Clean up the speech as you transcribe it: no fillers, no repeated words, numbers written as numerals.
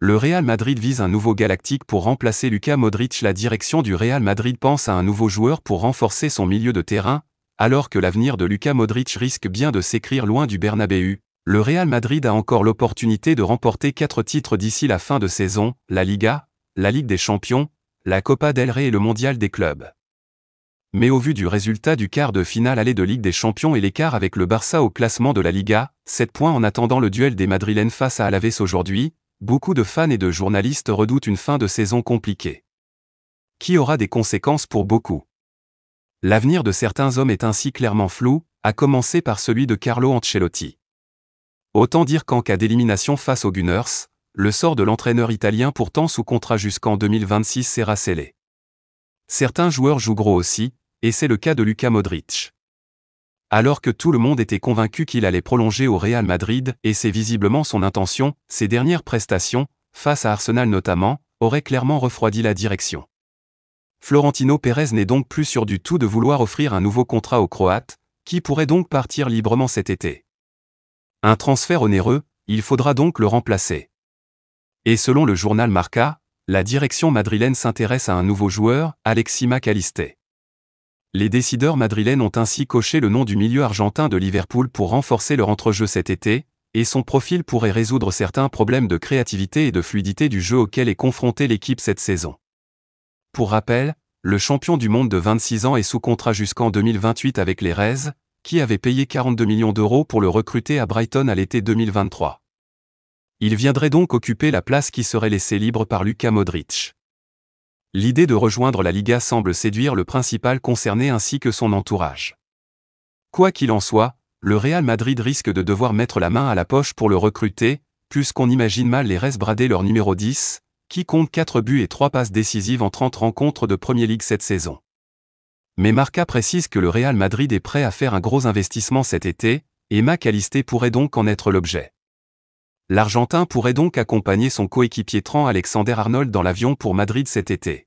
Le Real Madrid vise un nouveau Galactique pour remplacer Luka Modric. La direction du Real Madrid pense à un nouveau joueur pour renforcer son milieu de terrain, alors que l'avenir de Luka Modric risque bien de s'écrire loin du Bernabéu. Le Real Madrid a encore l'opportunité de remporter 4 titres d'ici la fin de saison, la Liga, la Ligue des Champions, la Copa del Rey et le Mondial des clubs. Mais au vu du résultat du quart de finale aller de Ligue des Champions et l'écart avec le Barça au classement de la Liga, 7 points en attendant le duel des Madrilènes face à Alaves aujourd'hui, beaucoup de fans et de journalistes redoutent une fin de saison compliquée, qui aura des conséquences pour beaucoup. L'avenir de certains hommes est ainsi clairement flou, à commencer par celui de Carlo Ancelotti. Autant dire qu'en cas d'élimination face aux Gunners, le sort de l'entraîneur italien pourtant sous contrat jusqu'en 2026 sera scellé. Certains joueurs jouent gros aussi, et c'est le cas de Luka Modric. Alors que tout le monde était convaincu qu'il allait prolonger au Real Madrid, et c'est visiblement son intention, ses dernières prestations, face à Arsenal notamment, auraient clairement refroidi la direction. Florentino Pérez n'est donc plus sûr du tout de vouloir offrir un nouveau contrat au Croate, qui pourrait donc partir librement cet été. Un transfert onéreux, il faudra donc le remplacer. Et selon le journal Marca, la direction madrilène s'intéresse à un nouveau joueur, Alexis Mac Allister. Les décideurs madrilènes ont ainsi coché le nom du milieu argentin de Liverpool pour renforcer leur entrejeu cet été, et son profil pourrait résoudre certains problèmes de créativité et de fluidité du jeu auxquels est confrontée l'équipe cette saison. Pour rappel, le champion du monde de 26 ans est sous contrat jusqu'en 2028 avec les Reds, qui avaient payé 42 millions d'euros pour le recruter à Brighton à l'été 2023. Il viendrait donc occuper la place qui serait laissée libre par Luka Modric. L'idée de rejoindre la Liga semble séduire le principal concerné ainsi que son entourage. Quoi qu'il en soit, le Real Madrid risque de devoir mettre la main à la poche pour le recruter, puisqu'on imagine mal les Reds brader leur numéro 10, qui compte 4 buts et 3 passes décisives en 30 rencontres de Premier League cette saison. Mais Marca précise que le Real Madrid est prêt à faire un gros investissement cet été, et Mac Allister pourrait donc en être l'objet. L'Argentin pourrait donc accompagner son coéquipier Trent Alexander-Arnold dans l'avion pour Madrid cet été.